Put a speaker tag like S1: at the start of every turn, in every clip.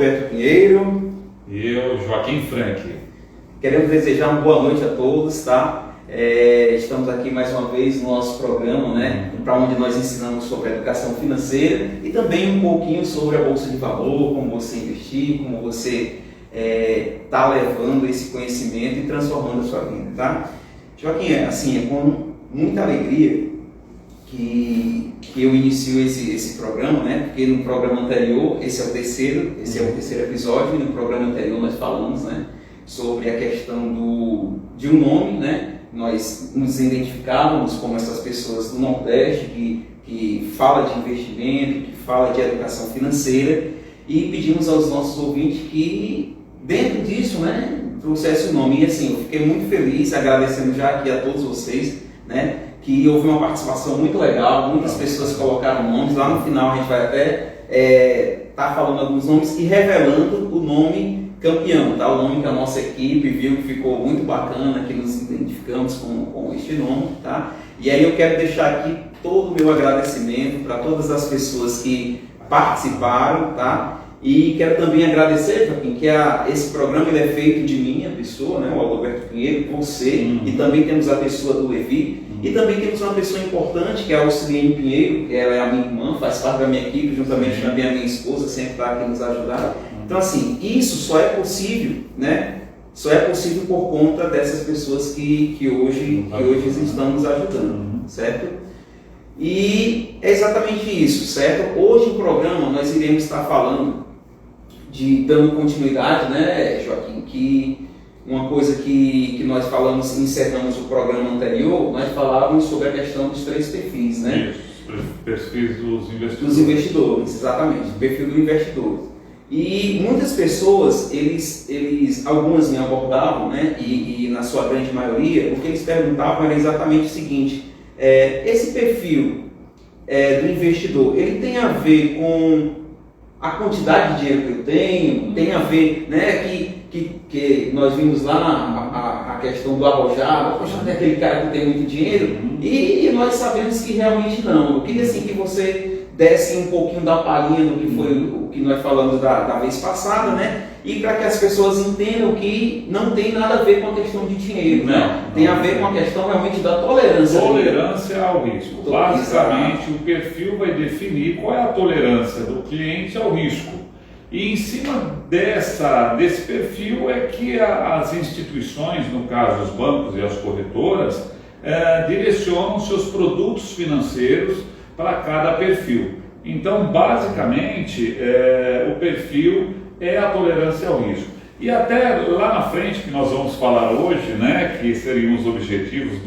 S1: Roberto Pinheiro.
S2: E eu, Joaquim Frank.
S1: Queremos desejar uma boa noite a todos, tá? Estamos aqui mais uma vez no nosso programa, né? Para onde nós ensinamos sobre a educação financeira e também um pouquinho sobre a Bolsa de Valor, como você investir, como você está levando esse conhecimento e transformando a sua vida, tá? Joaquim, é com muita alegria que eu inicio esse programa, né? Porque no programa anterior, esse é o terceiro episódio, e no programa anterior nós falamos, né, sobre a questão de um nome, né? Nós nos identificávamos como essas pessoas do Nordeste que fala de investimento, que fala de educação financeira, e pedimos aos nossos ouvintes que dentro disso, né, trouxesse o nome. E assim, eu fiquei muito feliz, agradecendo já aqui a todos vocês, né, que houve uma participação muito legal, muitas pessoas colocaram nomes. Lá no final a gente vai até tá falando alguns nomes e revelando o nome campeão, tá? O nome que a nossa equipe viu que ficou muito bacana, que nos identificamos com este nome, tá? E aí eu quero deixar aqui todo o meu agradecimento para todas as pessoas que participaram, tá? E quero também agradecer, Joaquim, que esse programa ele é feito de minha pessoa, né? O Alberto Pinheiro, você, e também temos a pessoa do Levi, e também temos uma pessoa importante, que é a Auxiliane Pinheiro, que ela é a minha irmã, faz parte da minha equipe, juntamente também a minha esposa, sempre está aqui nos ajudar. Então, assim, isso só é possível, né? Só é possível por conta dessas pessoas que hoje estão nos ajudando, certo? E é exatamente isso, certo? Hoje no programa nós iremos estar falando dando continuidade, né, Joaquim, que uma coisa que nós falamos, encerramos o programa anterior, nós falávamos sobre a questão dos 3 perfis, né?
S2: Isso, perfis dos investidores.
S1: Dos investidores, exatamente, o perfil do investidor. E muitas pessoas, algumas me abordavam, né, e na sua grande maioria, o que eles perguntavam era exatamente o seguinte: esse perfil do investidor, ele tem a ver com a quantidade de dinheiro que eu tenho, tem a ver, né, que nós vimos lá a questão do arrojado é aquele cara que tem muito dinheiro, e nós sabemos que realmente não. Eu queria assim que você desse um pouquinho da palhinha do que foi o que nós falamos da vez passada, né? E para que as pessoas entendam que não tem nada a ver com a questão de dinheiro, né? Tem a ver com a questão realmente da tolerância.
S2: Tolerância ao risco. Basicamente, o perfil vai definir qual é a tolerância do cliente ao risco. E em cima desse perfil é que as instituições, no caso os bancos e as corretoras, direcionam seus produtos financeiros para cada perfil. Então, basicamente, o perfil é a tolerância ao risco. E até lá na frente, que nós vamos falar hoje, né, que seriam os objetivos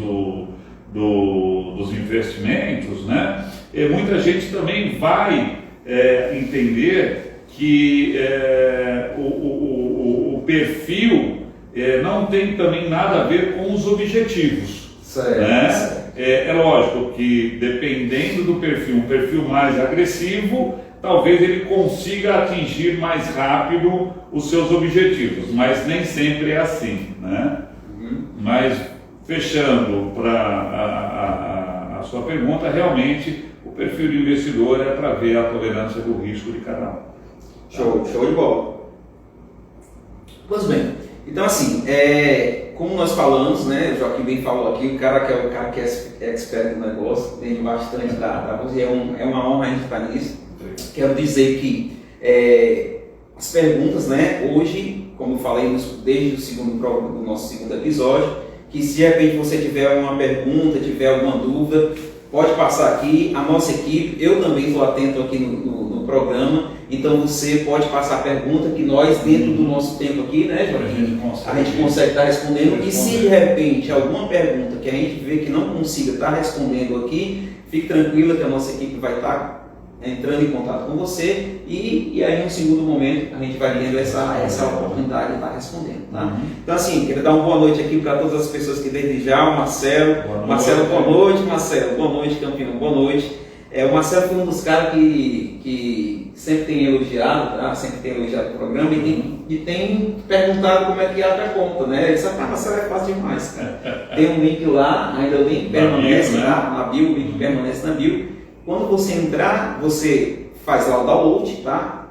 S2: dos investimentos, né, muita gente também vai entender que o perfil não tem também nada a ver com os objetivos.
S1: Certo,
S2: né?
S1: Certo.
S2: É lógico que dependendo do perfil, um perfil mais agressivo, talvez ele consiga atingir mais rápido os seus objetivos, mas nem sempre é assim, né? Mas fechando para a sua pergunta, realmente o perfil de investidor é para ver a tolerância do risco de cada um.
S1: Show de bola. Pois bem, então assim, como nós falamos, né, o Joaquim bem falou aqui, o cara que é expert no negócio, entende bastante da coisa, é uma honra a gente estar nisso. Quero dizer que as perguntas, né, hoje, como eu falei desde do nosso segundo episódio, que se de repente você tiver uma pergunta, tiver alguma dúvida, pode passar aqui, a nossa equipe, eu também estou atento aqui no programa, então você pode passar a pergunta que nós, dentro do nosso tempo aqui, né, Joaquim, a gente consegue estar respondendo. E se de repente alguma pergunta que a gente vê que não consiga estar respondendo aqui, fique tranquila que a nossa equipe vai estar entrando em contato com você e aí, em um segundo momento, a gente vai tendo essa oportunidade de estar respondendo, tá? Então, assim, queria dar uma boa noite aqui para todas as pessoas que desde já, o Marcelo. Marcelo, boa noite, Marcelo. Boa noite, campeão. Boa noite. O Marcelo foi um dos caras que sempre tem elogiado, tá? Sempre tem elogiado o programa e tem perguntado como é que abre a conta, né? Ele disse, Marcelo, é fácil demais, cara. Tem um link lá, ainda o link permanece na bio, o link permanece na bio. Quando você entrar, você faz lá o download, tá?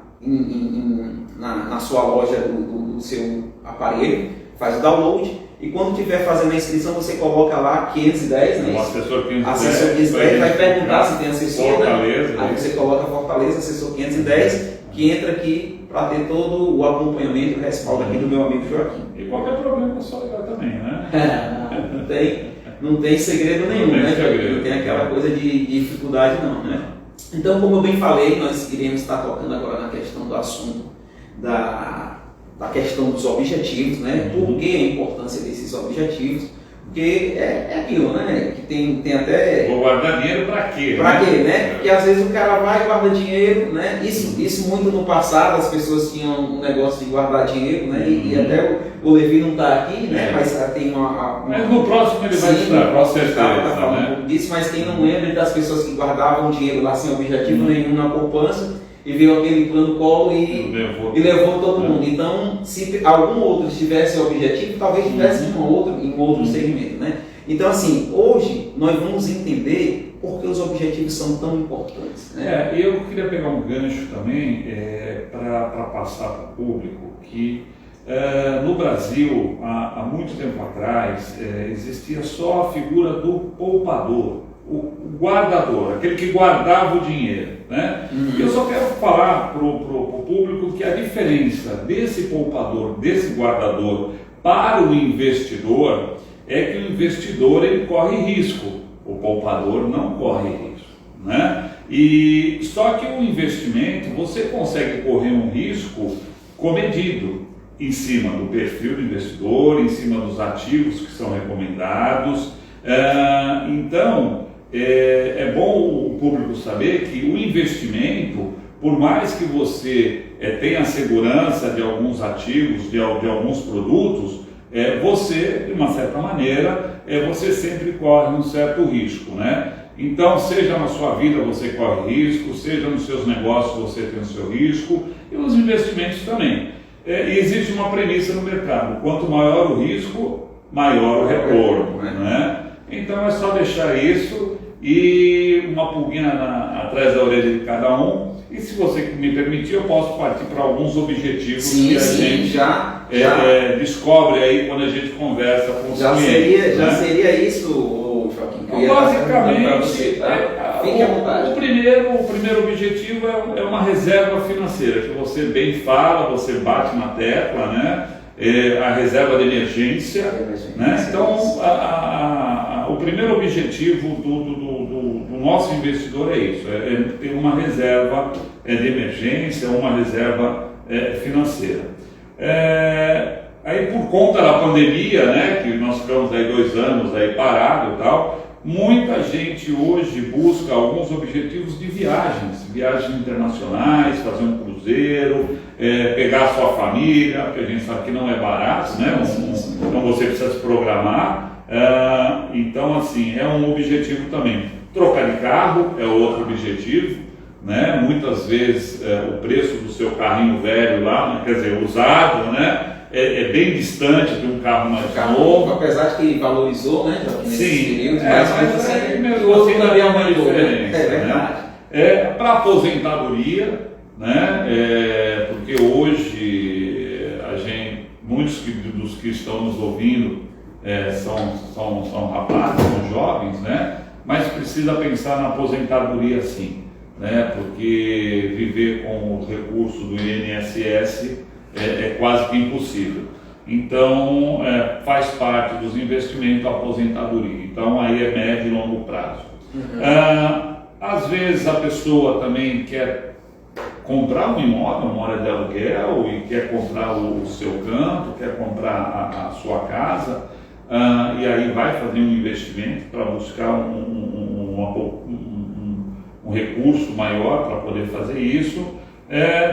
S1: na sua loja do seu aparelho, faz o download, e quando estiver fazendo a inscrição, você coloca lá 510, né?
S2: O assessor 510,
S1: assessor 510 vai perguntar se tem assessor,
S2: Fortaleza,
S1: né? Aí você coloca Fortaleza, assessor 510, que entra aqui para ter todo o acompanhamento e o respaldo aqui do meu amigo Joaquim.
S2: E qualquer problema é só ligar também, né?
S1: Não tem segredo nenhum, né? Não tem aquela coisa de dificuldade não, né? Então, como eu bem falei, nós iremos estar tocando agora na questão do assunto da questão dos objetivos, né? Por que a importância desses objetivos? Porque é aquilo, né? Que tem até...
S2: Vou guardar dinheiro para quê?
S1: Para quê, né? Porque às vezes o cara vai e guarda dinheiro, né? Isso muito no passado, as pessoas tinham um negócio de guardar dinheiro, né? E até o Levi não está aqui, né? Mas tem uma...
S2: Mas no próximo ele vai estar, com certeza.
S1: Tá falando um pouco disso, mas quem não lembra das pessoas que guardavam dinheiro lá sem objetivo nenhum na poupança, e veio aquele plano colo e levou todo mundo. Então, se algum outro tivesse objetivo, talvez tivesse em um outro segmento, né? Então, assim, hoje nós vamos entender por que os objetivos são tão importantes, né?
S2: Eu queria pegar um gancho também para passar para o público que no Brasil, há muito tempo atrás, existia só a figura do poupador, o guardador, aquele que guardava o dinheiro, né? Eu só quero falar para o público que a diferença desse poupador, desse guardador para o investidor é que o investidor ele corre risco, o poupador não corre risco, né? E só que o investimento você consegue correr um risco comedido em cima do perfil do investidor, em cima dos ativos que são recomendados. Então é bom o público saber que o investimento, por mais que você tenha segurança de alguns ativos, de alguns produtos, você, de uma certa maneira, você sempre corre um certo risco, né? Então, seja na sua vida você corre risco, seja nos seus negócios você tem o seu risco, e nos investimentos também. E existe uma premissa no mercado: quanto maior o risco, maior o retorno, né? Então é só deixar isso e uma pulguinha atrás da orelha de cada um. E se você me permitir, eu posso partir para alguns objetivos que a gente já descobre aí quando a gente conversa com os clientes.
S1: Já seria isso, Joaquim?
S2: Então, basicamente,
S1: você, tá? Fique à vontade.
S2: O primeiro objetivo é uma reserva financeira, que você bem fala, você bate na tecla, né? A reserva de emergência, né? Então, o primeiro objetivo do nosso investidor é isso, ter uma reserva de emergência, uma reserva financeira. Aí por conta da pandemia, né, que nós ficamos aí 2 anos aí parado e tal, muita gente hoje busca alguns objetivos de viagens internacionais, fazer um cruzeiro, pegar a sua família, porque a gente sabe que não é barato, né? Então você precisa se programar. Então, assim, é um objetivo também. Trocar de carro é outro objetivo, né? Muitas vezes o preço do seu carrinho velho lá, quer dizer, usado, né? É bem distante de um carro mais novo.
S1: Apesar de que valorizou, né?
S2: Sim,
S1: período,
S2: mas mesmo assim também é uma diferença.
S1: É verdade.
S2: Né? Para aposentadoria, né? Porque hoje muitos dos que estão nos ouvindo são rapazes, são jovens, né? Mas precisa pensar na aposentadoria sim, né? Porque viver com os recursos do INSS é quase que impossível. Então, faz parte dos investimentos a aposentadoria. Então, aí é médio e longo prazo. Às vezes a pessoa também quer comprar um imóvel, uma área de aluguel, e quer comprar o seu campo, quer comprar a sua casa, e aí vai fazer um investimento para buscar um recurso maior para poder fazer isso.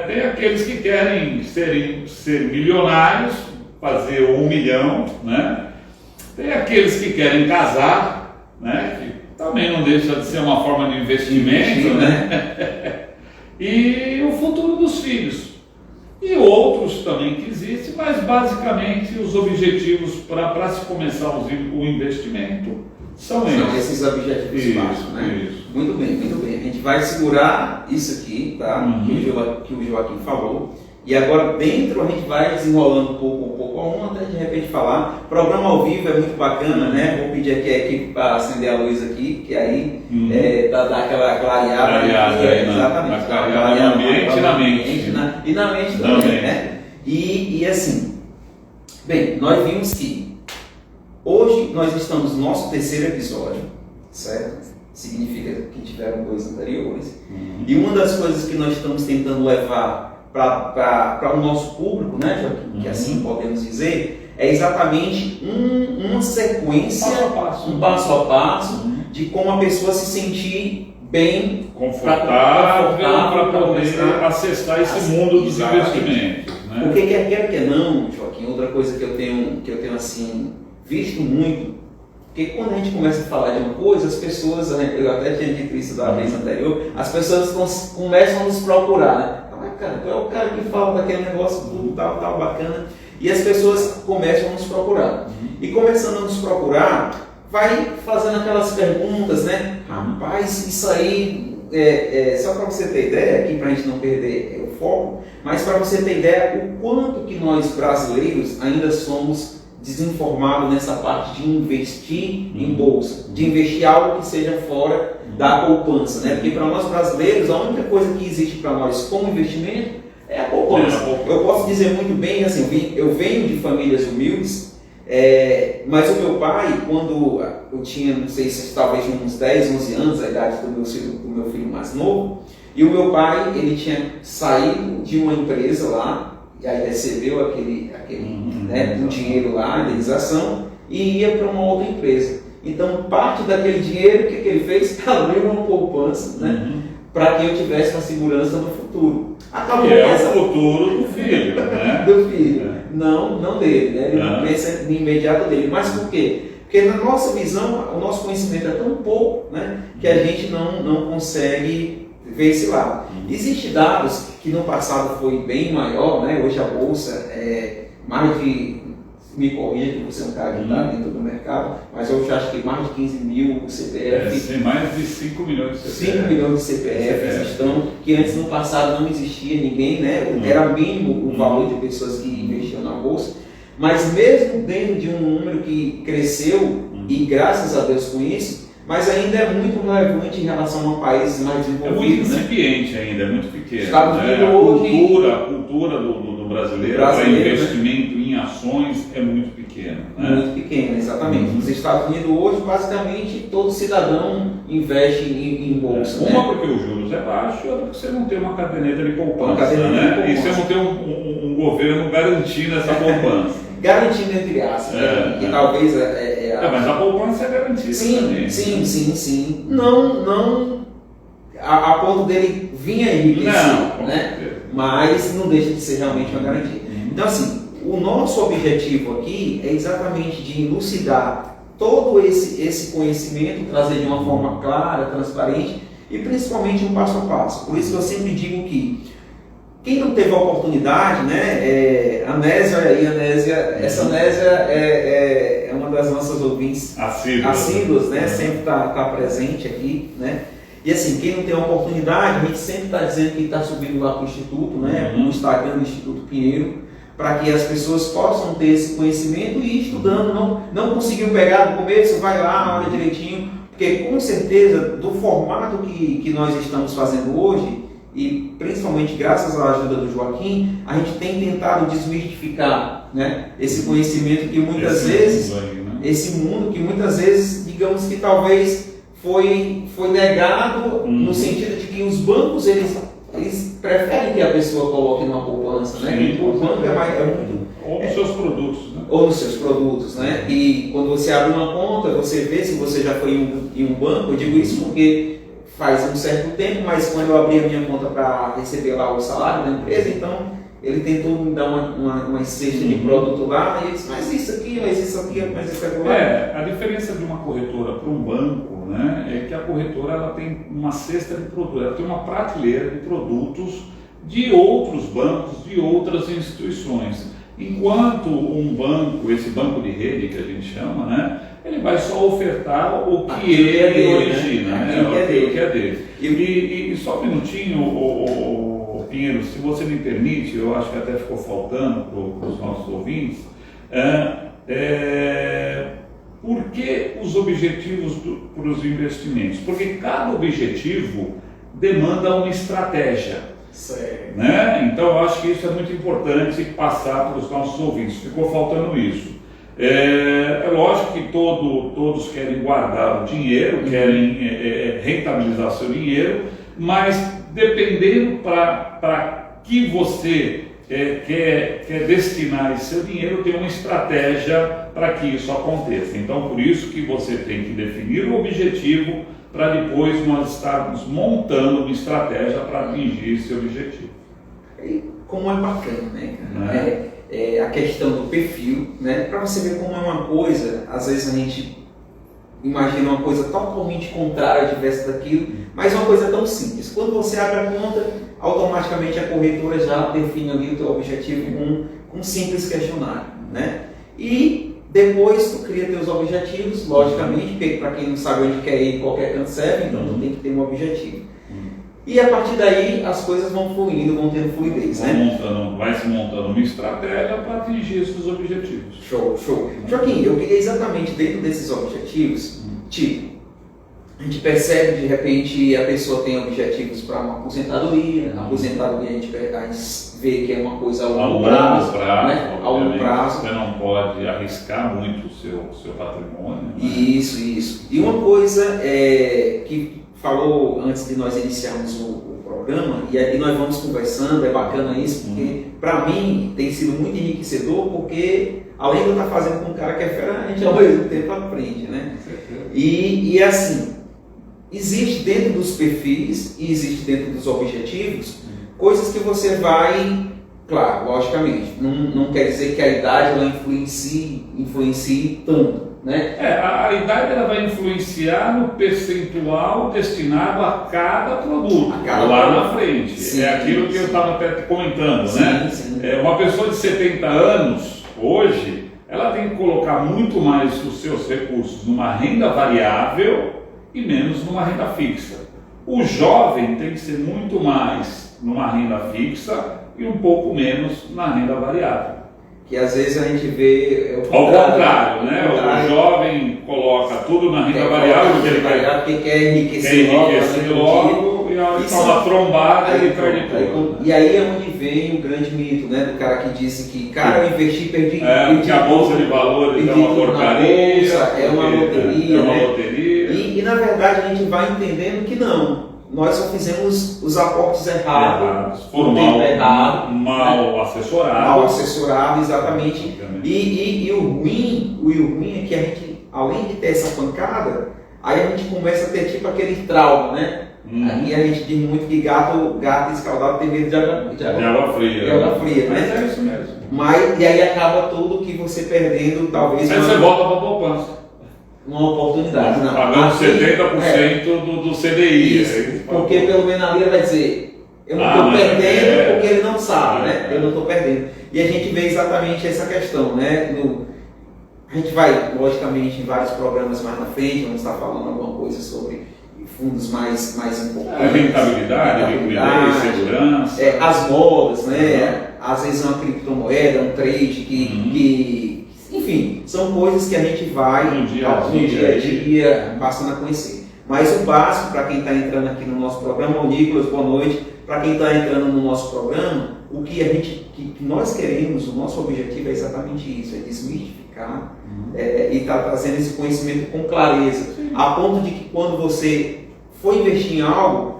S2: Tem aqueles que querem ser milionários, fazer 1 milhão, né? Tem aqueles que querem casar, né? Que também não deixa de ser uma forma de investimento, né? E o futuro dos filhos. E outros também que existem, mas basicamente os objetivos para se começar o investimento são
S1: esses objetivos básicos, né?
S2: Isso.
S1: Muito bem, muito bem. A gente vai segurar isso aqui, tá? Que o Joaquim falou. E agora dentro a gente vai desenrolando um pouco a um, até de repente falar. Programa ao vivo é muito bacana, né? Vou pedir aqui a equipe para acender a luz aqui, que aí dá aquela clareada.
S2: Exatamente. Clareada no ambiente e na mente.
S1: E na mente também, né? E assim, bem, nós vimos que hoje nós estamos no nosso terceiro episódio, certo? Significa que tiveram 2 anteriores. E uma das coisas que nós estamos tentando levar para o nosso público, né, Joaquim, que assim podemos dizer, é exatamente uma sequência, um passo a passo de como a pessoa se sentir bem,
S2: confortável para poder acessar esse mundo dos investimentos. Né?
S1: Porque quer que não, Joaquim, outra coisa que eu tenho assim, visto muito, porque quando a gente começa a falar de uma coisa, as pessoas, eu até tinha dito isso da vez anterior, as pessoas começam a nos procurar, né? Cara, tu é o cara que fala daquele negócio tudo tal, bacana, e as pessoas começam a nos procurar. E começando a nos procurar, vai fazendo aquelas perguntas, né? Rapaz, isso aí, só para você ter ideia, aqui para a gente não perder o foco, mas para você ter ideia o quanto que nós brasileiros ainda somos desinformados nessa parte de investir em bolsa, de investir algo que seja fora da poupança, né? Porque para nós brasileiros, a única coisa que existe para nós como investimento é a poupança. Eu posso dizer muito bem, assim, eu venho de famílias humildes, mas o meu pai, quando eu tinha, não sei se talvez uns 10, 11 anos, a idade do meu filho mais novo, e o meu pai, ele tinha saído de uma empresa lá, e aí recebeu aquele um dinheiro lá, a indenização, e ia para uma outra empresa. Então, parte daquele dinheiro, o que ele fez? Abriu uma poupança, né? Para que eu tivesse uma segurança no futuro.
S2: Acabou o futuro do filho, né?
S1: Do filho, não dele, né? Ele não pensa no imediato dele. Mas por quê? Porque na nossa visão, o nosso conhecimento é tão pouco, né? Que a gente não consegue ver esse lado. Existem dados que no passado foi bem maior, né? Hoje a bolsa é mais de, me corrija que você é um cara que está dentro do mercado, mas eu acho que mais de 15 mil CPFs.
S2: Tem mais de 5 milhões de CPFs.
S1: 5 milhões de CPFs estão, que antes no passado não existia ninguém, né? Era mínimo o valor de pessoas que investiam na bolsa, mas mesmo dentro de um número que cresceu, e graças a Deus com isso, mas ainda é muito relevante em relação a países mais desenvolvidos.
S2: É muito incipiente ainda, é muito pequeno.
S1: Estados Unidos
S2: a cultura do brasileiro para investimento em ações é muito pequena. Né?
S1: Muito pequena, exatamente. Nos Estados Unidos hoje, basicamente, todo cidadão investe em bolsa.
S2: Uma, porque os juros é baixo, outra porque você não tem uma caderneta de poupança. E você não tem um governo garantindo essa poupança.
S1: Garantindo entre aspas, que talvez
S2: mas a poupança é garantida.
S1: Sim. Não a ponto dele vir a enriquecer, né? Mas não deixa de ser realmente uma garantia. Então, assim, o nosso objetivo aqui é exatamente de elucidar todo esse conhecimento, trazer de uma forma clara, transparente e principalmente um passo a passo. Por isso que eu sempre digo que quem não teve a oportunidade, né, essa Anésia é uma das nossas ouvintes assíduas, né, sempre está presente aqui, né, e assim, quem não tem a oportunidade, a gente sempre está dizendo que está subindo lá para o Instituto, né, no Instagram do Instituto Pinheiro, para que as pessoas possam ter esse conhecimento e ir estudando, não conseguiu pegar no começo, vai lá, olha direitinho, porque com certeza, do formato que nós estamos fazendo hoje, e principalmente graças à ajuda do Joaquim, a gente tem tentado desmistificar, né, esse conhecimento que muitas vezes, esse mundo que muitas vezes, digamos que talvez foi negado no sentido de que os bancos, eles preferem que a pessoa coloque numa poupança, né?
S2: Sim,
S1: o banco é muito...
S2: Ou nos seus produtos, né?
S1: Ou nos seus produtos, né? E quando você abre uma conta, você vê se você já foi em um banco. Eu digo isso porque faz um certo tempo, mas quando eu abri a minha conta para receber lá o salário da empresa, então ele tentou me dar uma cesta de produto lá, e ele disse, mas isso aqui, mas isso aqui, mas isso aqui.
S2: A diferença de uma corretora para um banco, né, é que a corretora ela tem uma cesta de produtos, ela tem uma prateleira de produtos de outros bancos, de outras instituições. Enquanto um banco, esse banco de rede que a gente chama, né, ele vai só ofertar o que ele origina, né? O que é dele. E só um minutinho, Pinheiro, se você me permite, eu acho que até ficou faltando para os nossos ouvintes, por que os objetivos para os investimentos? Porque cada objetivo demanda uma estratégia.
S1: Certo.
S2: Né? Então eu acho que isso é muito importante passar para os nossos ouvintes. Ficou faltando isso. É lógico que todos querem guardar o dinheiro, querem rentabilizar seu dinheiro, mas dependendo para que você quer destinar esse seu dinheiro, tem uma estratégia para que isso aconteça. Então, por isso que você tem que definir o objetivo para depois nós estarmos montando uma estratégia para atingir esse objetivo.
S1: E como é bacana, né? A questão do perfil, né? Para você ver como é uma coisa, às vezes a gente imagina uma coisa totalmente contrária, diversa daquilo, mas é uma coisa tão simples. Quando você abre a conta, automaticamente a corretora já define ali o teu objetivo com um simples questionário, né? E depois tu cria teus objetivos, logicamente, porque para quem não sabe onde quer ir, qualquer canto serve, então tu tem que ter um objetivo. E a partir daí as coisas vão fluindo, vão tendo fluidez, né?
S2: Vai se montando uma estratégia para atingir esses objetivos.
S1: Show. Joaquim, eu queria exatamente dentro desses objetivos, tipo, a gente percebe de repente a pessoa tem objetivos para uma aposentadoria, a aposentadoria a gente vê que é uma coisa a longo prazo, né? A longo prazo.
S2: Você não pode arriscar muito o seu patrimônio. Né?
S1: Isso. E uma coisa que falou antes de nós iniciarmos o programa, e aí nós vamos conversando, é bacana isso, porque para mim tem sido muito enriquecedor, porque além de eu estar fazendo com um cara que é fera, a gente ao mesmo tempo aprende, né? E assim, existe dentro dos perfis e existe dentro dos objetivos coisas que você vai, claro, logicamente, não quer dizer que a idade ela influencie tanto, né?
S2: A idade ela vai influenciar no percentual destinado a cada produto, na frente.
S1: Sim,
S2: é aquilo que eu estava até comentando, né?
S1: Sim.
S2: Uma pessoa de 70 anos, hoje, ela tem que colocar muito mais os seus recursos numa renda variável e menos numa renda fixa. O jovem tem que ser muito mais numa renda fixa e um pouco menos na renda variável.
S1: Que às vezes a gente vê...
S2: Ao contrário, né? O jovem coloca tudo na renda variável,
S1: porque quer enriquecer logo,
S2: e a hora que está uma trombada ele perde tudo.
S1: E aí é onde vem o grande mito, né? Do cara que disse que, cara, eu investi, perdi
S2: que a bolsa de valores é uma porcaria,
S1: é uma loteria,
S2: loteria.
S1: E na verdade a gente vai entendendo que não. Nós só fizemos os aportes errados,
S2: foram mal assessorados.
S1: Mal assessorado, exatamente. E o ruim é que a gente, além de ter essa pancada, aí a gente começa a ter tipo aquele trauma, né? Aí a gente diz muito que gato escaldado tem medo de água fria, né?
S2: Mas é isso mesmo.
S1: E aí acaba tudo que você perdendo, talvez...
S2: Aí você volta para a poupança.
S1: Uma oportunidade.
S2: Pagando 70% do CDI.
S1: Isso, porque pelo menos ali vai dizer, eu não estou perdendo porque ele não sabe, né? Eu não estou perdendo. E a gente vê exatamente essa questão, né? A gente vai, logicamente, em vários programas mais na frente, vamos estar falando alguma coisa sobre fundos mais importantes.
S2: Rentabilidade, liquidez, segurança.
S1: As modas, né? Às vezes uma criptomoeda, um trade enfim, são coisas que a gente vai no dia a dia passando a conhecer. Mas o básico para quem está entrando aqui no nosso programa, o Nicolas, boa noite, para quem está entrando no nosso programa, o que nós queremos, o nosso objetivo é exatamente isso, é desmistificar e estar trazendo esse conhecimento com clareza, a ponto de que quando você for investir em algo,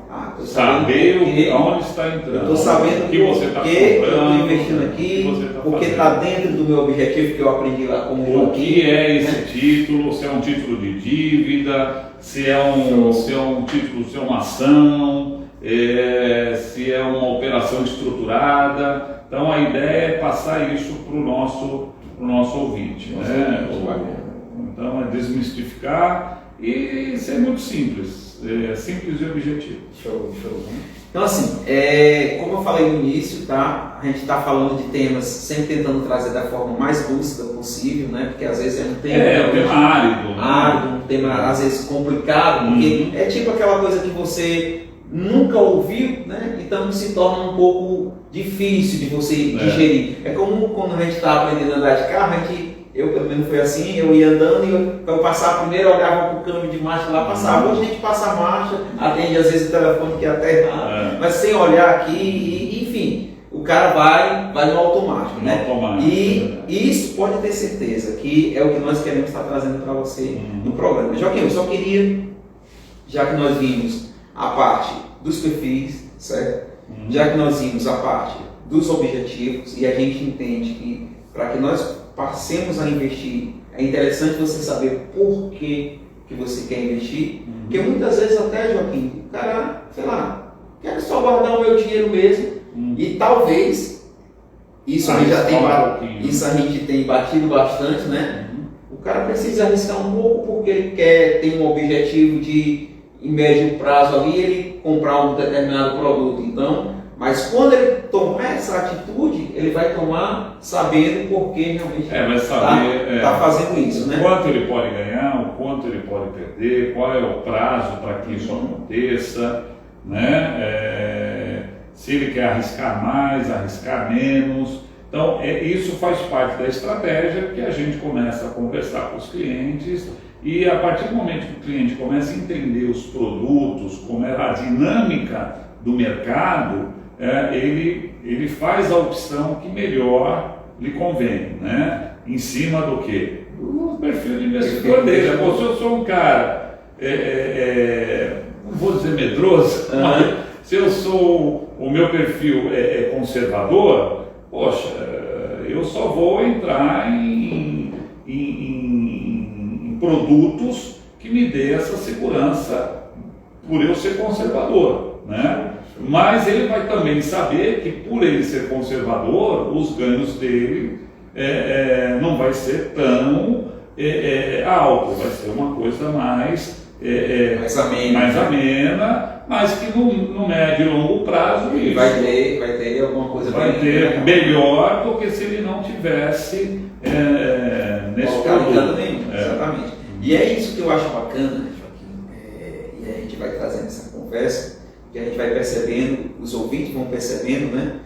S2: saber onde está entrando,
S1: estou sabendo
S2: o que você está comprando,
S1: eu estou investindo aqui, porque está dentro do meu objetivo que eu aprendi lá com o Joaquim.
S2: O que é esse título? Se é um título de dívida, se é um título, se é uma ação, se é uma operação estruturada. Então a ideia é passar isso para o nosso ouvinte. Né? Então é desmistificar e ser muito simples. Simples e objetivo.
S1: Show. Então assim, como eu falei no início, tá? A gente está falando de temas sempre tentando trazer da forma mais lúcida possível, né? Porque às vezes é um tema
S2: árido,
S1: um tema às vezes complicado, porque é tipo aquela coisa que você nunca ouviu, né? Então se torna um pouco difícil de você digerir. É como quando a gente está aprendendo a andar de carro, eu pelo menos foi assim, eu ia andando e para eu passar primeiro eu olhava para o câmbio de marcha lá, passava. Hoje a gente passa a marcha, atende às vezes o telefone que é até errado, mas sem olhar aqui, enfim, o cara vai no automático, né? E isso pode ter certeza que é o que nós queremos estar trazendo para você no programa. Joaquim, eu só queria, já que nós vimos a parte dos perfis, certo? Já que nós vimos a parte dos objetivos e a gente entende que para que nós passemos a investir, é interessante você saber por que você quer investir, porque muitas vezes até, Joaquim, o cara, sei lá, quer só guardar o meu dinheiro mesmo e talvez, isso a gente tem batido bastante, né? O cara precisa arriscar um pouco porque ele tem um objetivo de, em médio prazo ali, ele comprar um determinado produto. Então, mas quando ele tomar essa atitude, ele vai tomar sabendo por que realmente está fazendo isso, né?
S2: O quanto ele pode ganhar, o quanto ele pode perder, qual é o prazo para que isso aconteça, né? Se ele quer arriscar mais, arriscar menos. Então, isso faz parte da estratégia que a gente começa a conversar com os clientes e a partir do momento que o cliente começa a entender os produtos, como é a dinâmica do mercado, ele faz a opção que melhor lhe convém, né? Em cima do quê? Do perfil de investidor dele. Se eu sou um cara, não vou dizer medroso, mas se eu sou, o meu perfil é conservador, poxa, eu só vou entrar em produtos que me dê essa segurança por eu ser conservador, né? Mas ele vai também saber que por ele ser conservador, os ganhos dele não vai ser tão alto, vai ser uma coisa mais amena, mas que no médio e longo prazo
S1: ele vai ter alguma coisa
S2: melhor do que se ele não tivesse nesse produto.
S1: Exatamente. E é isso que eu acho bacana, Joaquim, e a gente vai trazendo essa conversa, que a gente vai percebendo, os ouvintes vão percebendo, né?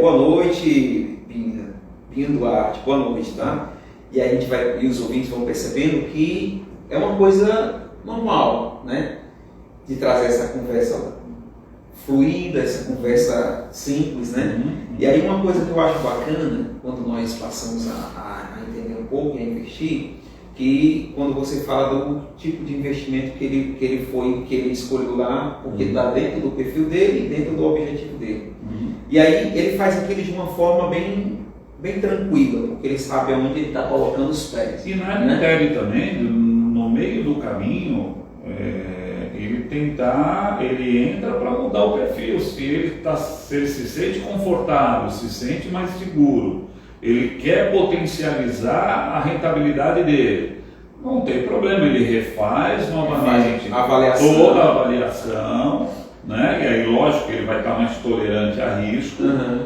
S1: Boa noite, Binho Duarte, boa noite, tá? E os ouvintes vão percebendo que é uma coisa normal, né? De trazer essa conversa fluida, essa conversa simples, né? E aí uma coisa que eu acho bacana, quando nós passamos a entender um pouco e a investir, que quando você fala do tipo de investimento que ele escolheu lá, porque está dentro do perfil dele e dentro do objetivo dele. E aí ele faz aquilo de uma forma bem tranquila, porque ele sabe aonde ele está colocando os pés.
S2: E na área interna também, no meio do caminho, ele entra para mudar o perfil. Se ele se sente confortável, se sente mais seguro, ele quer potencializar a rentabilidade dele, não tem problema, ele refaz novamente toda a avaliação, né? E aí lógico que ele vai estar mais tolerante a risco,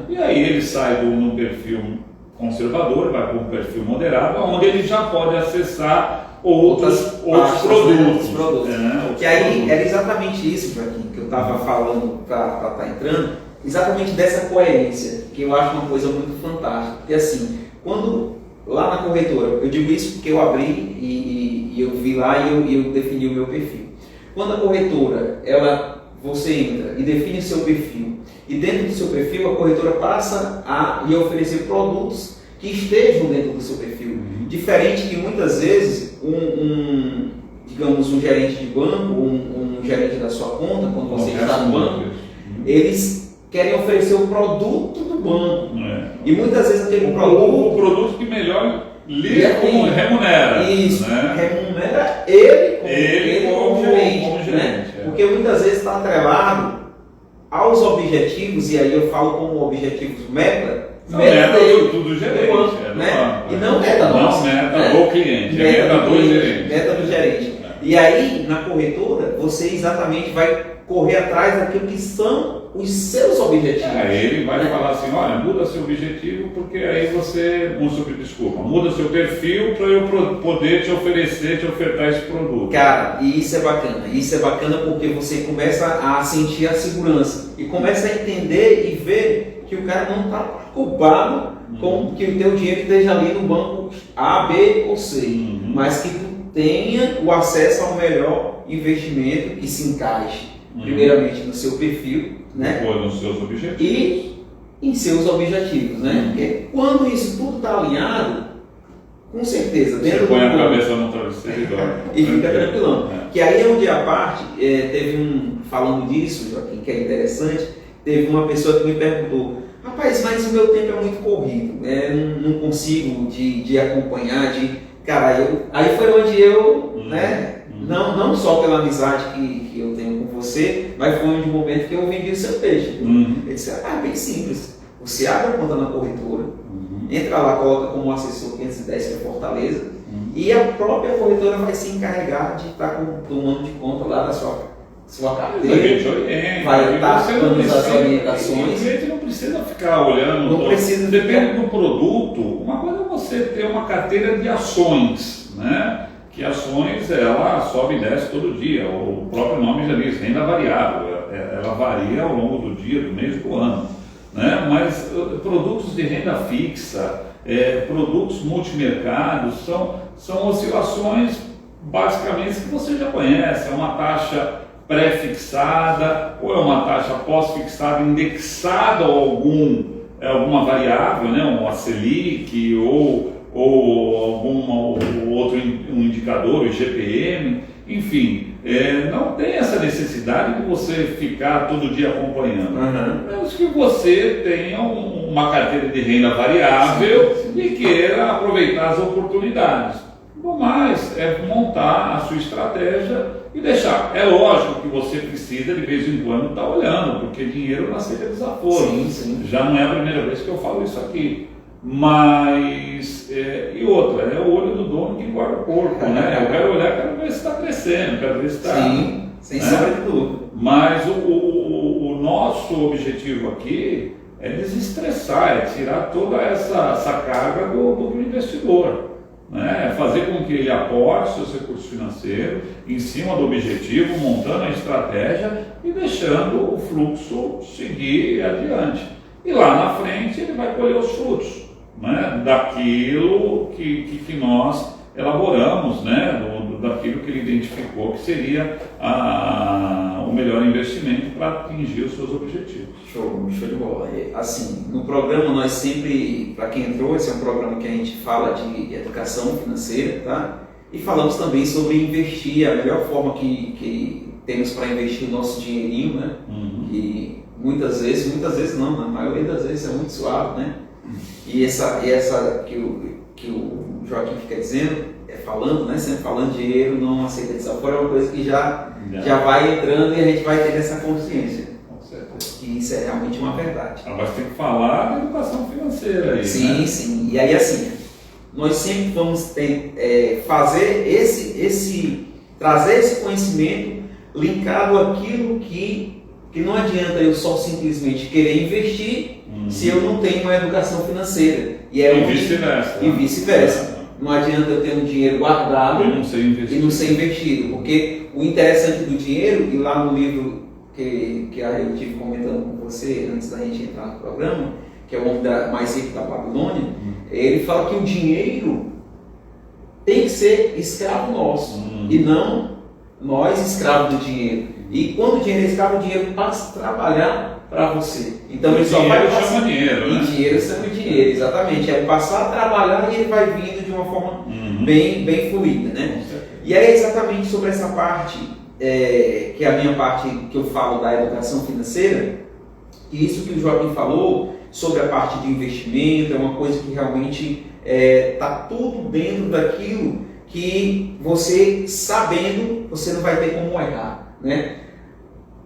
S2: e aí ele sai no perfil conservador, vai para um perfil moderado, onde ele já pode acessar outros produtos.
S1: Que aí era exatamente isso, Joaquim, que eu estava falando para estar entrando, exatamente dessa coerência, que eu acho uma coisa muito fantástica. Porque assim, quando lá na corretora, eu digo isso porque eu abri e eu vi lá e eu defini o meu perfil. Quando a corretora, você entra e define seu perfil, e dentro do seu perfil a corretora passa a lhe oferecer produtos que estejam dentro do seu perfil. Diferente que muitas vezes digamos um gerente de banco, um gerente da sua conta, quando você está no banco, eles querem oferecer o produto do banco. E muitas vezes aquele
S2: o produto que melhor lhe remunera.
S1: Isso,
S2: né?
S1: Remunera ele como gerente. Né? Porque muitas vezes está atrelado aos objetivos, e aí eu falo como objetivos meta
S2: do gerente.
S1: E não meta nossa.
S2: Meta do cliente, meta do gerente.
S1: Meta do gerente. E aí, na corretora, você exatamente vai correr atrás daquilo que são os seus objetivos.
S2: Ele vai falar assim, olha, muda seu objetivo, porque aí você, muda seu perfil para eu poder te ofertar esse produto.
S1: Cara, e isso é bacana porque você começa a sentir a segurança e começa a entender e ver que o cara não está preocupado com que o teu dinheiro esteja ali no banco A, B ou C, mas que tu tenha o acesso ao melhor investimento que se encaixe, primeiramente no seu perfil, né?
S2: Ou nos seus objetivos.
S1: E em seus objetivos, né? Porque quando isso tudo está alinhado, com certeza, dentro
S2: você põe
S1: do
S2: a cabeça no travesseiro e dorme.
S1: e fica tranquilão. Que aí é onde a parte, teve falando disso, Joaquim, que é interessante, teve uma pessoa que me perguntou, rapaz, mas o meu tempo é muito corrido, não consigo de acompanhar, cara, aí foi onde eu, né? Não só pela amizade que eu tenho com você, mas foi um momento que eu vendi o seu peixe. Ele disse, é bem simples. Você abre a conta na corretora, entra lá, coloca como assessor 510 para Fortaleza, e a própria corretora vai se encarregar de estar tomando de conta lá da sua carteira, vai estar dando as orientações.
S2: O cliente não precisa ficar olhando, depende do produto. Uma coisa é você ter uma carteira de ações, né? Que ações, ela sobe e desce todo dia, o próprio nome já diz, renda variável, ela varia ao longo do dia, do mês, do ano, né? Mas produtos de renda fixa, produtos multimercados, são oscilações basicamente que você já conhece, é uma taxa pré-fixada ou é uma taxa pós-fixada indexada a alguma variável, né? Uma Selic ou algum outro indicador, o IGPM, enfim, não tem essa necessidade de você ficar todo dia acompanhando. Menos que você tenha uma carteira de renda variável e queira aproveitar as oportunidades. No mais, é montar a sua estratégia e deixar. É lógico que você precisa de vez em quando estar olhando, porque dinheiro não aceita desaforo. Já não é a primeira vez que eu falo isso aqui. Mas, e outra, é o olho do dono que guarda o porco, né? Eu quero olhar, quero ver se está crescendo, quero ver se está...
S1: Sim, sem sombra de dúvida.
S2: Mas o nosso objetivo aqui é desestressar, é tirar toda essa carga do investidor, né? É fazer com que ele aporte seus recursos financeiros em cima do objetivo, montando a estratégia e deixando o fluxo seguir adiante. E lá na frente ele vai colher os frutos, né, daquilo que nós elaboramos, né, daquilo que ele identificou que seria o melhor investimento para atingir os seus objetivos.
S1: Show de bola. Assim, no programa nós sempre, para quem entrou, esse é um programa que a gente fala de educação financeira, tá? E falamos também sobre investir, a melhor forma que temos para investir o nosso dinheirinho, né? E muitas vezes não, na maioria das vezes é muito suave, né? E essa que o Joaquim fica dizendo, falando, né? Sempre falando, dinheiro não aceita desaforo, é uma coisa que já vai entrando e a gente vai ter essa consciência.
S2: Com certeza.
S1: Que isso é realmente uma verdade.
S2: Agora você tem que falar de educação financeira aí.
S1: Sim,
S2: né?
S1: Sim. E aí assim, nós sempre vamos fazer trazer esse conhecimento linkado àquilo que não adianta eu só simplesmente querer investir se eu não tenho uma educação financeira. E vice-versa. Não adianta eu ter um dinheiro guardado e não ser investido. Porque o interessante do dinheiro, e lá no livro que eu estive comentando com você antes da gente entrar no programa, que é o Homem Mais Rico da Babilônia, ele fala que o dinheiro tem que ser escravo nosso e não nós escravos do dinheiro. E quando o dinheiro é escravo, o dinheiro passa a trabalhar para você. Então ele só vai passar.
S2: Dinheiro, né?
S1: E dinheiro chama dinheiro, exatamente. É passar a trabalhar e ele vai vindo de uma forma bem fluida, né? E é exatamente sobre essa parte, que é a minha parte que eu falo da educação financeira, e isso que o Joaquim falou sobre a parte de investimento, é uma coisa que realmente está tudo dentro daquilo que você, sabendo, você não vai ter como errar, né?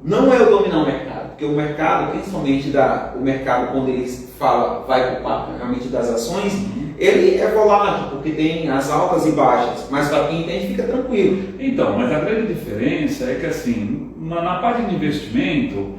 S1: Não é eu dominar o mercado, porque o mercado, principalmente o mercado quando ele vai para o papo realmente das ações, ele é volátil, porque tem as altas e baixas, mas para quem entende fica tranquilo.
S2: Então, mas a grande diferença é que assim, na parte de investimento,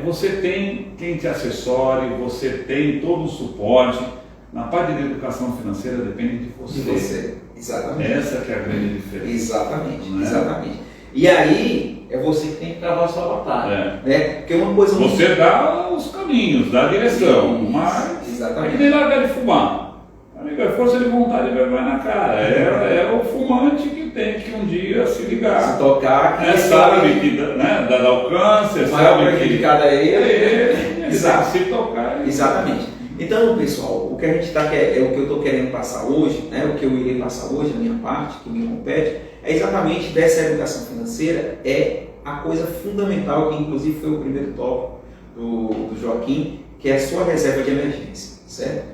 S2: você tem quem te assessore, você tem todo o suporte. Na parte de educação financeira depende de você.
S1: De você, exatamente.
S2: Essa que é a grande diferença.
S1: Exatamente,
S2: né?
S1: exatamente. E aí é você que tem que travar a sua batalha. Né? Porque uma coisa
S2: você dá os caminhos, dá a direção, mas
S1: exatamente.
S2: É que nem largar de fumar. Amigo, a força de vontade vai na cara. É o fumante que tem que um dia se ligar.
S1: Se tocar, que
S2: sabe que dá alcance,
S1: sabe que cada ele.
S2: Exato. Se tocar.
S1: Exatamente. Então, pessoal, o que a gente o que eu estou querendo passar hoje, né, o que eu irei passar hoje, a minha parte, que me compete, é exatamente dessa educação financeira, é a coisa fundamental, que inclusive foi o primeiro tópico do Joaquim, que é a sua reserva de emergência, certo?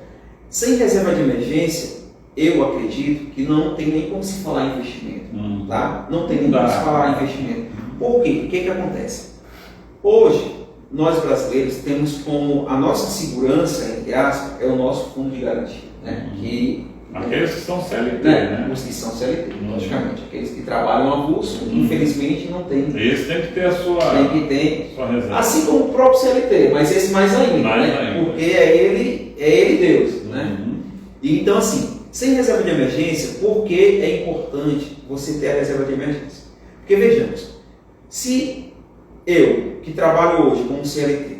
S1: Sem reserva de emergência, eu acredito que não tem nem como se falar em investimento, tá? Não tem nem como se falar em investimento. Por quê? O que acontece? Hoje, nós brasileiros temos como a nossa segurança, entre aspas, é o nosso fundo de garantia, né?
S2: Aqueles que são CLT, né?
S1: Os que são CLT, logicamente. Aqueles que trabalham avulso, infelizmente não tem.
S2: Esse tem que ter a sua reserva.
S1: Assim como o próprio CLT, mas esse mais ainda, né? Porque é ele Deus, né? E então assim, sem reserva de emergência, por que é importante você ter a reserva de emergência? Porque vejamos, se eu, que trabalho hoje como CLT,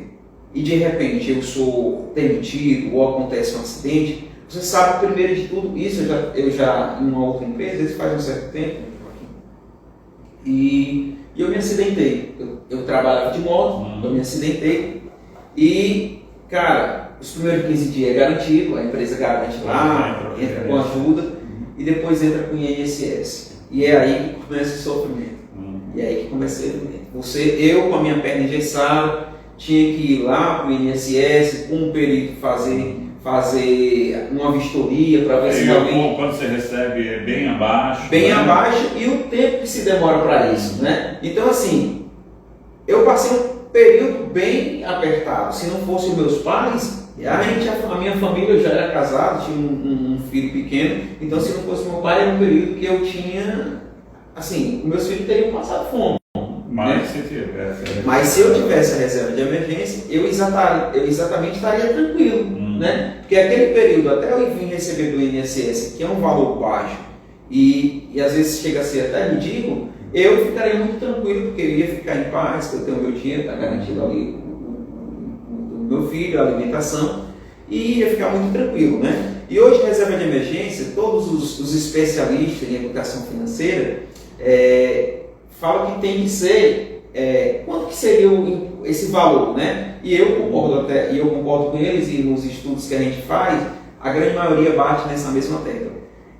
S1: e de repente eu sou demitido ou acontece um acidente, você sabe, primeiro de tudo, isso eu já em uma outra empresa, isso faz um certo tempo, e eu me acidentei. Eu trabalhava de moto, eu me acidentei, e, cara, os primeiros 15 dias é garantido, a empresa garante lá, entra com ajuda, e depois entra com INSS. E é aí que começa o sofrimento. E é aí que começa o sofrimento. Eu com a minha perna engessada, tinha que ir lá para o INSS, com um perito fazer uma vistoria para ver se alguém...
S2: Quando você recebe é bem abaixo.
S1: Bem abaixo, e o tempo que se demora para isso, né? Então assim, eu passei um período bem apertado. Se não fossem meus pais, a minha família, eu já era casado, tinha um filho pequeno, então se não fosse meu pai, era um período que eu tinha, assim, meus filhos teriam passado fome. Mas se eu tivesse a reserva de emergência, eu exatamente estaria tranquilo, né? Porque aquele período, até eu vir receber do INSS, que é um valor baixo, e às vezes chega a ser até ridículo, eu ficaria muito tranquilo, porque eu ia ficar em paz, que eu tenho meu dinheiro, está garantido ali o meu filho, a alimentação, e ia ficar muito tranquilo, né? E hoje, reserva de emergência, todos os especialistas em educação financeira falam que tem que ser, quanto que seria esse valor, né? E eu concordo com eles, e nos estudos que a gente faz, a grande maioria bate nessa mesma tecla.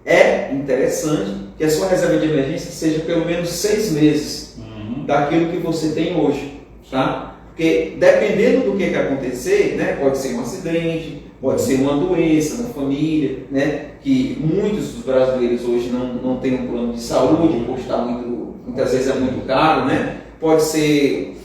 S1: É interessante que a sua reserva de emergência seja pelo menos 6 meses daquilo que você tem hoje, tá? Porque dependendo do que acontecer, né, pode ser um acidente, pode ser uma doença na família, né, que muitos dos brasileiros hoje não têm um plano de saúde, custa muitas vezes é muito caro, né? Pode ser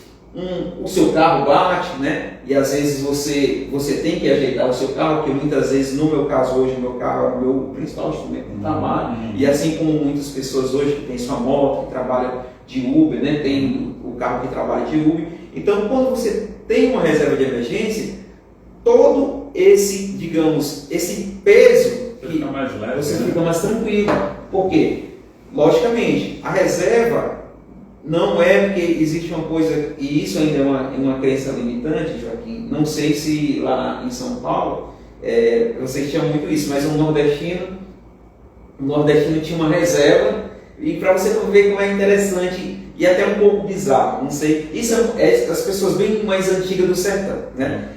S1: o seu carro bate, né? E às vezes você tem que ajeitar o seu carro, porque muitas vezes, no meu caso hoje, o meu carro é o meu principal instrumento de trabalho, e assim como muitas pessoas hoje que têm sua moto, que trabalham de Uber, né? Tem o carro que trabalha de Uber. Então, quando você tem uma reserva de emergência, todo esse, digamos, esse peso, você fica mais tranquilo. Por quê? Logicamente, a reserva não é porque existe uma coisa, e isso ainda é uma crença limitante, Joaquim. Não sei se lá em São Paulo vocês tinham muito isso, mas o nordestino tinha uma reserva, e para você ver como é interessante e até um pouco bizarro, não sei. Isso é as pessoas bem mais antigas do sertão, né?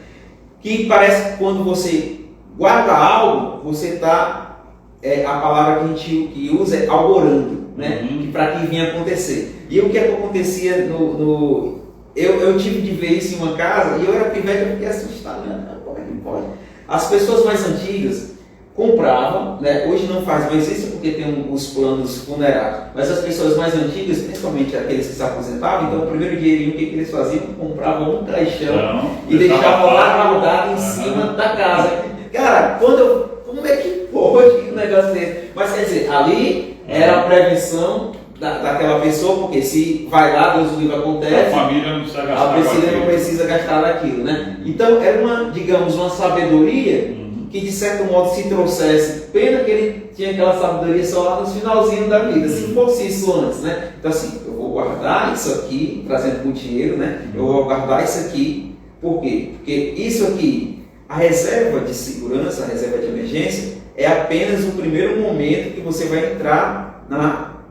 S1: Que parece que quando você guarda algo, você está, a palavra que a gente usa é alborando, né? Para que vinha acontecer. E o que acontecia eu tive de ver isso em uma casa, e eu era pivete, eu fiquei assustado, né? Como é que pode? As pessoas mais antigas compravam, né? Hoje não faz mais isso porque tem os planos funerários, mas as pessoas mais antigas, principalmente aqueles que se aposentavam, então o primeiro dinheirinho que eles faziam, compravam um caixão e deixavam lá guardado em cima da casa. Cara, como é que pode um negócio desse? Mas quer dizer, ali era a prevenção daquela pessoa, porque se vai lá, Deus o livre, acontece,
S2: a família não precisa gastar
S1: não precisa gastar daquilo, né? Então era uma sabedoria que de certo modo se trouxesse, pena que ele tinha aquela sabedoria só lá no finalzinho da vida, se fosse isso antes, né? Então assim, eu vou guardar isso aqui, trazendo com dinheiro, né? Eu vou guardar isso aqui, por quê? Porque isso aqui, a reserva de segurança, a reserva de emergência, é apenas o primeiro momento que você vai entrar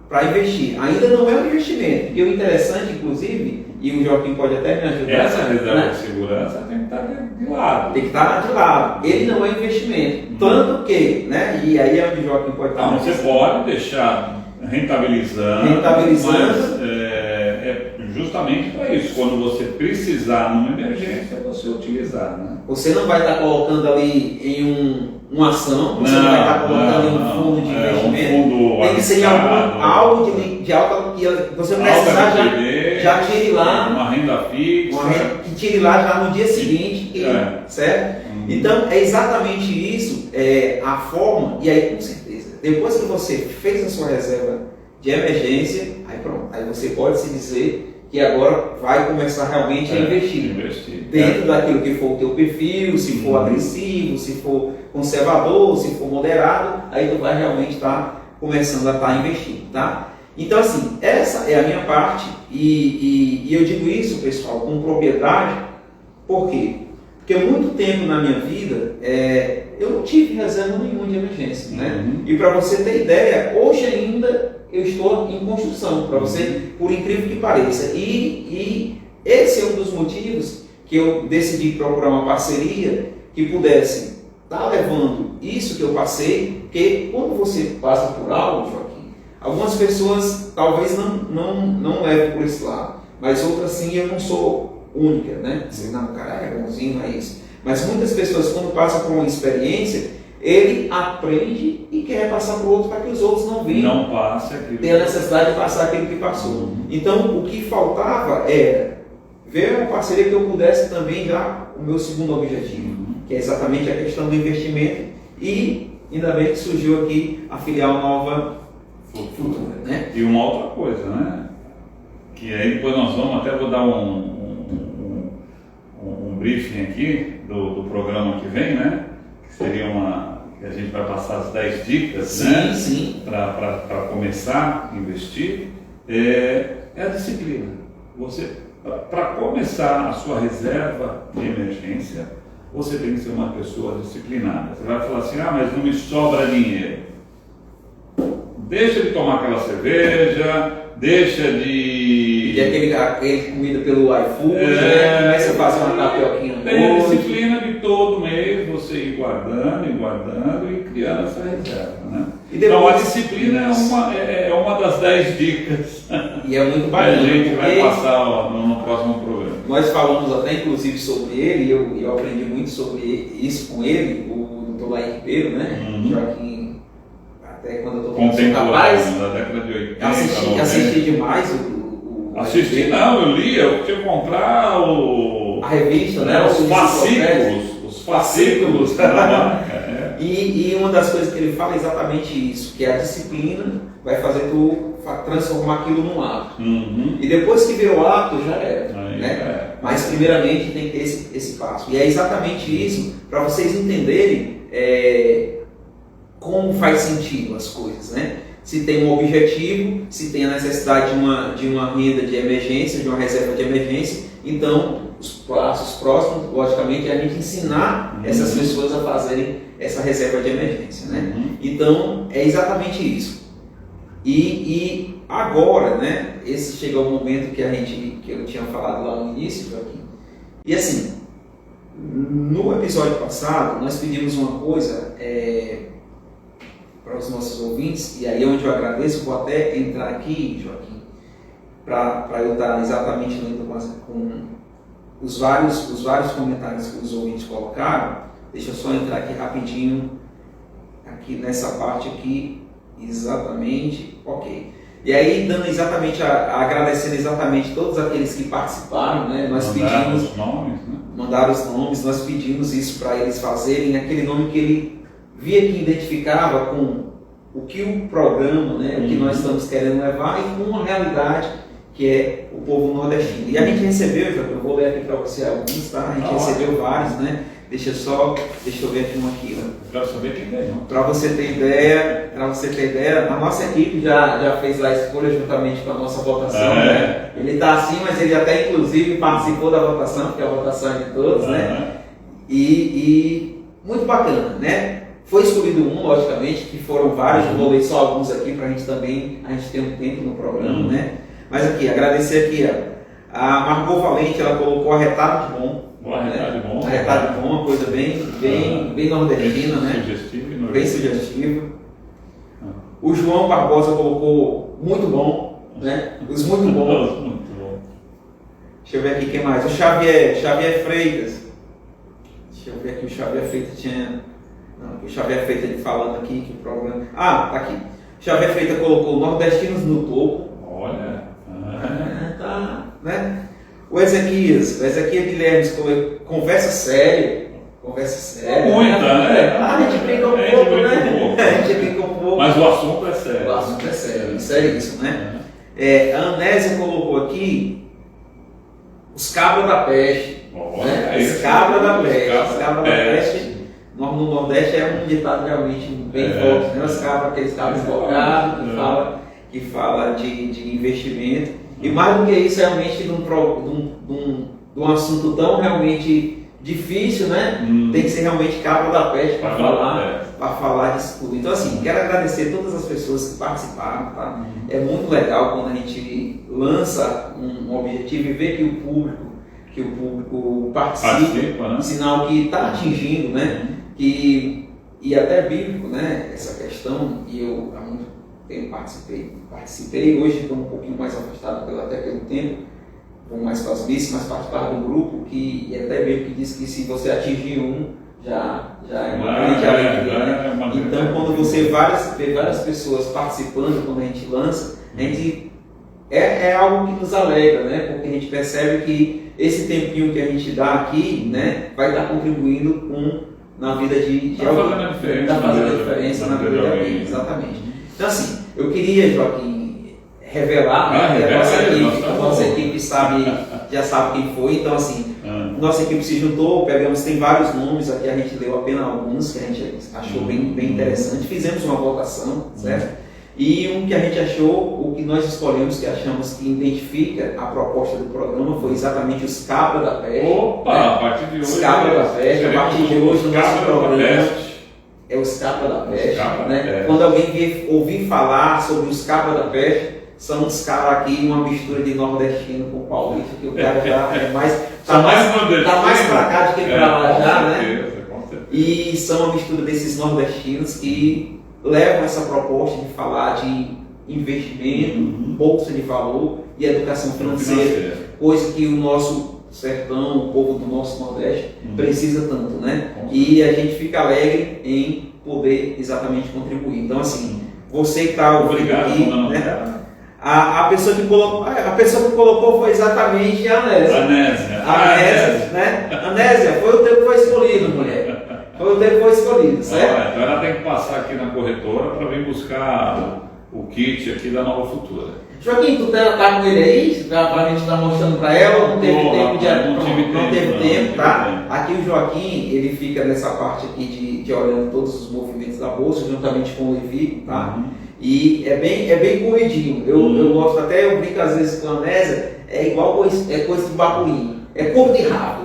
S1: para investir. Ainda não é um investimento, porque o interessante, inclusive, e o Joaquim pode até me ajudar.
S2: Essa reserva de segurança tem que estar de lado.
S1: Tem que estar de lado. Ele não é investimento. Tanto que, né? E aí é onde o Joaquim pode estar.
S2: Não, você pode deixar rentabilizando. Mas é justamente para isso. Quando você precisar numa emergência, você utilizar. Né?
S1: Você não vai estar colocando ali em uma ação, você não vai estar colocando em um fundo de investimento. Tem que ser em algo de alta que você precisar já tire lá.
S2: Uma renda fixa.
S1: Que tire lá já no dia seguinte, certo? Então é exatamente isso, a forma, e aí com certeza, depois que você fez a sua reserva de emergência, aí pronto, aí você pode se dizer que agora vai começar realmente a investir dentro daquilo que for o teu perfil, se for agressivo, se for conservador, se for moderado, aí tu vai realmente estar começando a estar investindo, tá? Então assim, essa é a minha parte e eu digo isso, pessoal, com propriedade, por quê? Porque muito tempo na minha vida eu não tive reserva nenhuma de emergência, né? E para você ter ideia, hoje ainda eu estou em construção, para você, por incrível que pareça. E esse é um dos motivos que eu decidi procurar uma parceria que pudesse estar levando isso que eu passei, porque quando você passa por algo, Joaquim, algumas pessoas talvez não levem por esse lado, mas outras sim, eu não sou única, né? Não, cara, é bonzinho, não é isso. Mas muitas pessoas, quando passam por uma experiência, ele aprende e quer passar para o outro para que os outros não venham.
S2: Não passe aquilo.
S1: Tem a necessidade de passar aquilo que passou. Então, o que faltava era ver uma parceria que eu pudesse também dar o meu segundo objetivo, que é exatamente a questão do investimento. E ainda bem que surgiu aqui a filial Nova Futura, né?
S2: E uma outra coisa, né? Que aí depois nós vou dar um briefing aqui do programa que vem, né? Que seria que a gente vai passar as 10 dicas, né?
S1: Sim.
S2: Para começar a investir, é a disciplina. Para começar a sua reserva de emergência, você tem que ser uma pessoa disciplinada. Você vai falar assim, mas não me sobra dinheiro. Deixa de tomar aquela cerveja, deixa de...
S1: E aquele comida pelo iFood, começa a fazer uma tapioquinha.
S2: Tem a disciplina de todo mês você ir guardando e criando essa reserva, né? Então a disciplina é uma das 10 dicas.
S1: E é muito bacana.
S2: Que a gente vai passar no próximo programa.
S1: Nós falamos até inclusive sobre ele, e eu aprendi muito sobre isso com ele, o Dr. Laí Ribeiro, né? Joaquim. Até quando eu estou falando capaz,
S2: na década de 80,
S1: assisti demais
S2: assisti não, eu li, eu tinha que comprar
S1: a revista, né?
S2: Os fascículos.
S1: E uma das coisas que ele fala é exatamente isso, que a disciplina vai fazer tu transformar aquilo num hábito. E depois que virou hábito, já era. Né? Mas primeiramente tem que ter esse passo. E é exatamente isso, para vocês entenderem como faz sentido as coisas, né? Se tem um objetivo, se tem a necessidade de uma renda de emergência, de uma reserva de emergência, então os passos próximos, logicamente, é a gente ensinar essas pessoas a fazerem essa reserva de emergência, né? Então é exatamente isso. E agora, né? Esse chega o momento que eu tinha falado lá no início, Joaquim. E assim, no episódio passado nós pedimos uma coisa para os nossos ouvintes, e aí é onde eu agradeço, vou até entrar aqui, Joaquim, para eu estar exatamente com os vários comentários que os ouvintes colocaram. Deixa eu só entrar aqui rapidinho, aqui nessa parte aqui, exatamente, ok. E aí, dando exatamente, agradecendo exatamente todos aqueles que participaram, né? Nós pedimos...
S2: os nomes, né?
S1: Mandaram os nomes, nós pedimos isso para eles fazerem, aquele nome que ele via que identificava com o que o programa, né, o que nós estamos querendo levar e com uma realidade que é o povo nordestino. E a gente recebeu, eu vou ler aqui para você alguns, tá? A gente recebeu vários, né? Deixa eu ver aqui um aqui.
S2: Quero saber quem ganhou.
S1: Para você ter ideia, a nossa equipe já fez lá a escolha juntamente com a nossa votação, né? Ele está assim, mas ele até inclusive participou da votação, porque a votação é de todos, né? E muito bacana, né? Foi escolhido um, logicamente, que foram vários, eu vou ler só alguns aqui para a gente ter um tempo no programa, né? Mas aqui, agradecer aqui, ó, a Margot Valente, ela colocou arretado de bom. Arretado de bom, uma coisa bem nordestina, né? Bem sugestiva. O João Barbosa colocou muito bom, né? Os muito bons.
S2: Muito bom.
S1: Deixa eu ver aqui quem mais. O Xavier Freitas. Deixa eu ver aqui, o Xavier Freitas tinha... Não, o Xavier Freitas ele falando aqui que o problema... Ah, tá aqui. O Xavier Freitas colocou nordestinos no topo.
S2: Olha.
S1: Tá, né? O Ezequias Guilherme colocou conversa séria.
S2: Muita, né?
S1: A gente brinca um pouco, né? A gente brinca um pouco.
S2: Mas o assunto é sério.
S1: O assunto é sério, isso é isso, né? A Anésia colocou aqui os cabras da peste. Né? Os cabras da peste. No Nordeste é um ditado realmente bem forte, né? Os cabras, aqueles cabras focados, que fala de investimento. E mais do que isso, realmente, de um assunto tão realmente difícil, né? Tem que ser realmente cabra da peste para falar disso tudo. Então, assim, quero agradecer todas as pessoas que participaram, tá? É muito legal quando a gente lança um objetivo e vê que o público participa, né? Sinal que está atingindo, né? E até bíblico, né? Essa questão, e eu há muito tempo participei, hoje estou um pouquinho mais afastado até pelo tempo, vou mais para as missas, mas participar do grupo, que até bíblico que diz que se você atingir um, já é uma grande alegria, né? Então, quando você vê várias pessoas participando, quando a gente lança, a gente é algo que nos alegra, né? Porque a gente percebe que esse tempinho que a gente dá aqui, né, vai estar contribuindo na vida de alguém. Está fazendo a diferença na vida de alguém, exatamente. Então, assim, eu queria, Joaquim, revelar, né? A nossa equipe já sabe quem foi, então, assim, nossa equipe se juntou, tem vários nomes aqui, a gente leu apenas alguns que a gente achou bem interessante, fizemos uma votação, certo? E um que a gente achou, o que nós escolhemos, que achamos que identifica a proposta do programa, foi exatamente os cabras da peste.
S2: Opa,
S1: né?
S2: A partir de hoje.
S1: Os cabras da peste, a partir de hoje, no nosso programa, é os cabras da peste. Né? Quando alguém ouvir falar sobre os cabras da peste, são os caras aqui, uma mistura de nordestino com paulista, que o cara já é mais. Tá mais pra cá do que pra lá já, né? E são uma mistura desses nordestinos que levam essa proposta de falar de investimento, bolsa de valor e educação financeira, coisa que o nosso sertão, o povo do nosso Nordeste precisa tanto, né? E a gente fica alegre em poder exatamente contribuir. Então, assim, você que está ouvindo aqui, né? A pessoa que colocou foi exatamente a Anésia. Anésia, foi o tempo que foi escolhido, mulher. Foi o tempo que foi escolhido, certo?
S2: Então ela tem que passar aqui na corretora para vir buscar o kit aqui da Nova Futura.
S1: Joaquim, tu tá com ele aí? Pra gente estar mostrando para ela? Não teve tempo, tá? Aqui o Joaquim, ele fica nessa parte aqui de olhando todos os movimentos da bolsa, juntamente com o Levi, tá? E é bem corridinho. Eu gosto até, eu brinco às vezes com a Anésia, é igual coisa de babuinho, é corpo de rabo.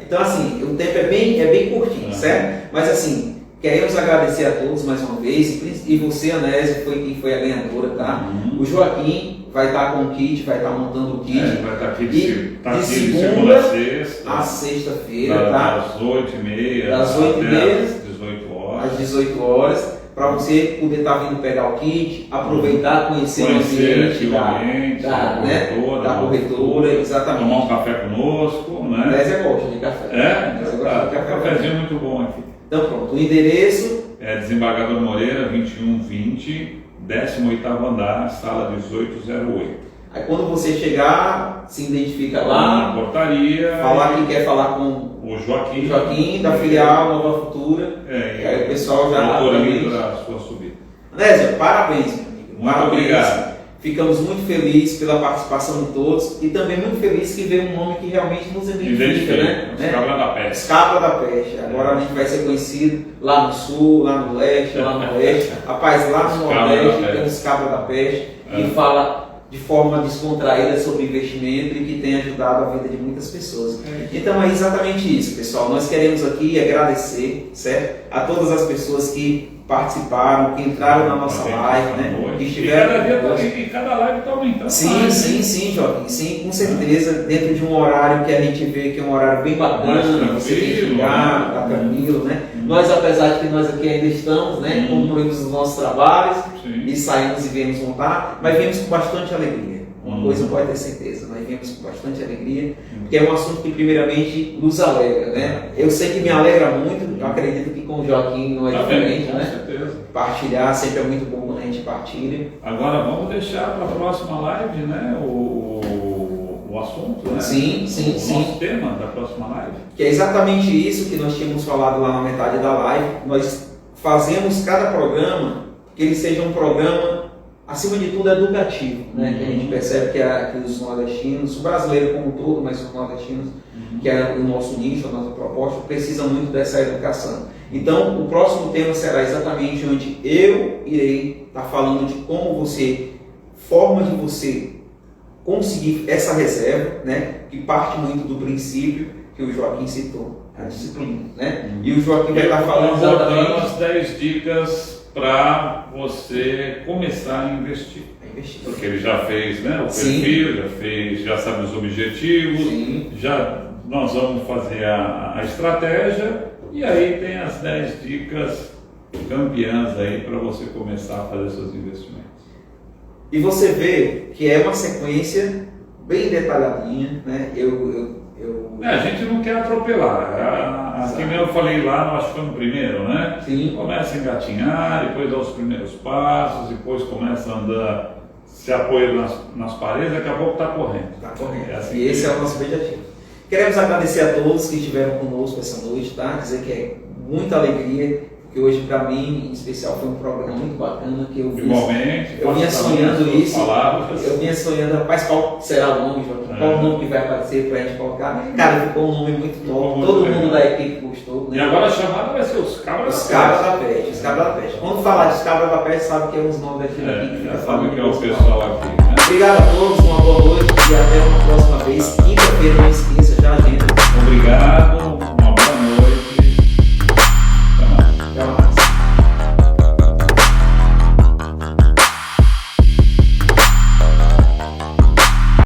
S1: Então, assim, o tempo é bem curtinho, certo? Mas, assim, queremos agradecer a todos mais uma vez, e você, Anésia, foi quem foi a ganhadora, tá? O Joaquim vai estar com o kit, vai estar montando o kit.
S2: Vai estar aqui de
S1: segunda
S2: a
S1: sexta-feira, tá?
S2: Das 8h30
S1: às 18 horas. Para você poder estar vindo pegar o kit, aproveitar, conhecer o ambiente da corretora, exatamente.
S2: Tomar um café conosco, né?
S1: Anésia gosta de café.
S2: Um cafezinho muito bom aqui.
S1: Então pronto, o endereço
S2: é Desembargador Moreira, 2120, 18º andar, sala 1808.
S1: Aí quando você chegar, se identifica lá,
S2: na portaria,
S1: falar que quer falar com
S2: o Joaquim
S1: da filial Nova Futura, e aí o pessoal já
S2: autoriza a sua subida.
S1: Anésio, parabéns, meu amigo.
S2: Muito
S1: Parabéns.
S2: obrigado.
S1: Ficamos muito felizes pela participação de todos e também muito felizes que veio um nome que realmente nos identifica, né?
S2: Os Cabras da Peste.
S1: Os Cabras da Peste. Agora a gente vai ser conhecido lá no sul, lá no leste, lá no oeste. Rapaz, lá no Nordeste tem os Cabras da Peste que fala de forma descontraída sobre investimento e que tem ajudado a vida de muitas pessoas. Então é exatamente isso, pessoal. Nós queremos aqui agradecer, certo? A todas as pessoas que participaram, que entraram na nossa live, né? Que estiveram.
S2: E cada live está aumentando.
S1: Sim, Joaquim, sim, com certeza. Dentro de um horário que a gente vê que é um horário bem bacana, você tem que chegar, tá tranquilo, né? Nós, apesar de que nós aqui ainda estamos, né? Concluímos os nossos trabalhos e saímos e viemos montar, mas viemos com bastante alegria. Uma coisa pode ter certeza, nós viemos com bastante alegria, porque é um assunto que primeiramente nos alegra, né? Eu sei que me alegra muito, eu acredito que com o Joaquim não é diferente, né?
S2: Com certeza.
S1: Partilhar sempre é muito bom quando a gente partilha.
S2: Agora vamos deixar para a próxima live, né? O assunto, né?
S1: Sim.
S2: Nosso tema da próxima live.
S1: Que é exatamente isso que nós tínhamos falado lá na metade da live. Nós fazemos cada programa que ele seja um programa, acima de tudo, educativo, né? Que a gente percebe que os nordestinos, o brasileiro como um todo, mas os nordestinos, que é o nosso nicho, a nossa proposta, precisam muito dessa educação. Então, o próximo tema será exatamente onde eu irei estar falando de como forma de você conseguir essa reserva, né? Que parte muito do princípio que o Joaquim citou, a disciplina, né? E o Joaquim vai estar falando exatamente
S2: as 10 dicas para você começar a investir. Porque ele já fez, né, o perfil, já sabe os objetivos, nós vamos fazer a estratégia e aí tem as 10 dicas campeãs aí para você começar a fazer seus investimentos.
S1: E você vê que é uma sequência bem detalhadinha, né?
S2: A gente não quer atropelar. Assim como eu falei lá, nós ficamos primeiro, né?
S1: Sim.
S2: Começa a engatinhar, depois dá os primeiros passos, depois começa a andar, se apoia nas paredes, daqui a pouco está correndo.
S1: Está correndo.
S2: Assim
S1: e esse é o nosso objetivo. Queremos agradecer a todos que estiveram conosco essa noite, tá? Dizer que é muita alegria, porque hoje para mim, em especial, foi um programa muito bacana que eu vinha sonhando isso. Eu vinha sonhando, rapaz, qual será o nome, Joaquim? Qual o nome que vai aparecer para a gente colocar? Cara, ficou um nome muito top, todo mundo da equipe gostou. Né?
S2: E agora a chamada vai ser os Cabras
S1: da Peste. Os Cabras da Peste. Quando falar de Cabras da Peste, sabe que é uns nomes daqui que fica falando.
S2: Que é o pessoal aqui. Né?
S1: Obrigado a todos, uma boa noite e até uma próxima vez. Quinta-feira, não esqueça, já agenda.